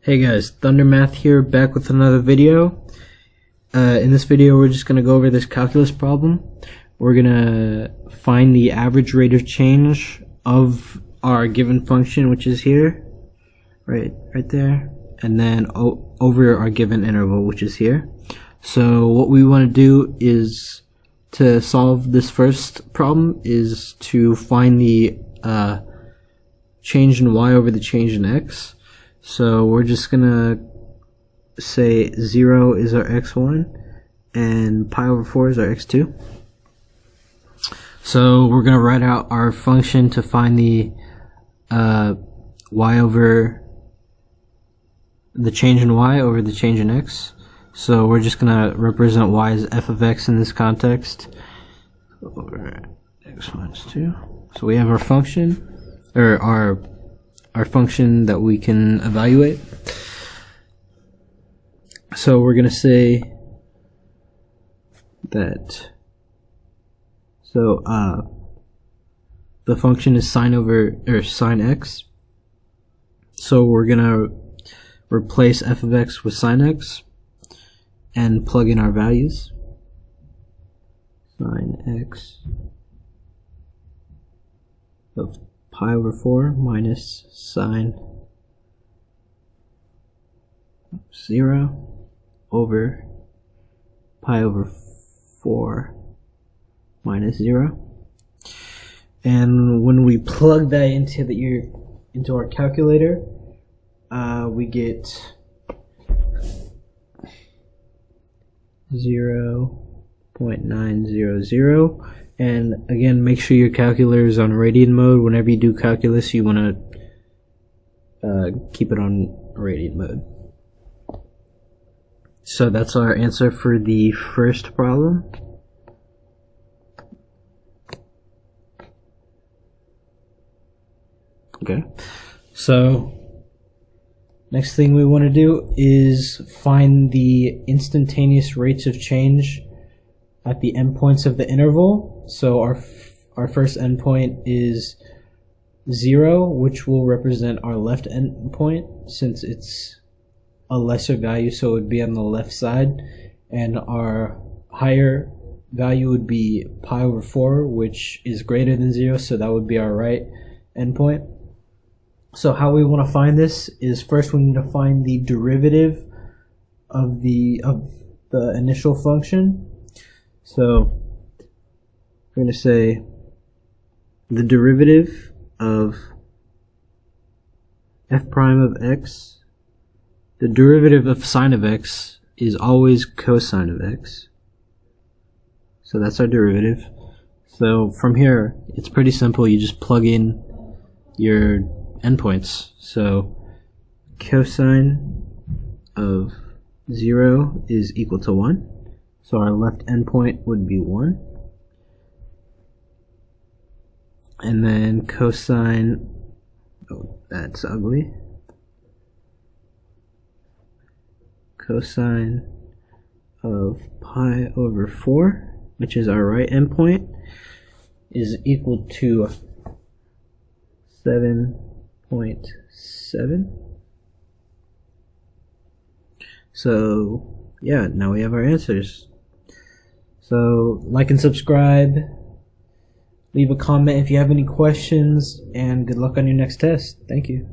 Hey guys, Thundermath here, back with another video. In this video we're just going to go over this calculus problem. We're going to find the average rate of change of our given function, which is here, right there, and then over our given interval, which is here. So what we want to do is, to solve this first problem, is to find the change in y over the change in x. So we're just gonna say 0 is our x1 and pi over 4 is our x2. So we're gonna write out our function to find the y over the change in y over the change in x. So we're just gonna represent y as f of x in this context over x minus 2. So we have our function, or our function that we can evaluate. So we're going to say that the function is sine x. So we're going to replace f of x with sine x and plug in our values. Sine x of pi over 4 minus sine 0 over pi over 4 minus 0. And when we plug that into our calculator, we get 0.900. And again, make sure your calculator is on radian mode. Whenever you do calculus, you want to keep it on radian mode. So that's our answer for the first problem. Okay, so next thing we want to do is find the instantaneous rates of change at the endpoints of the interval. So our first endpoint is 0, which will represent our left endpoint since it's a lesser value, so it would be on the left side, and our higher value would be pi over 4, which is greater than 0, so that would be our right endpoint. So how we want to find this is, first we need to find the derivative of the initial function. So we're going to say the derivative of f prime of x, the derivative of sine of x is always cosine of x. So that's our derivative. So from here, it's pretty simple. You just plug in your endpoints. So cosine of 0 is equal to 1. So our left endpoint would be 1. And then cosine, oh, that's ugly. Cosine of pi over 4, which is our right endpoint, is equal to 7.7. So yeah, now we have our answers. So like and subscribe, leave a comment if you have any questions, and good luck on your next test. Thank you.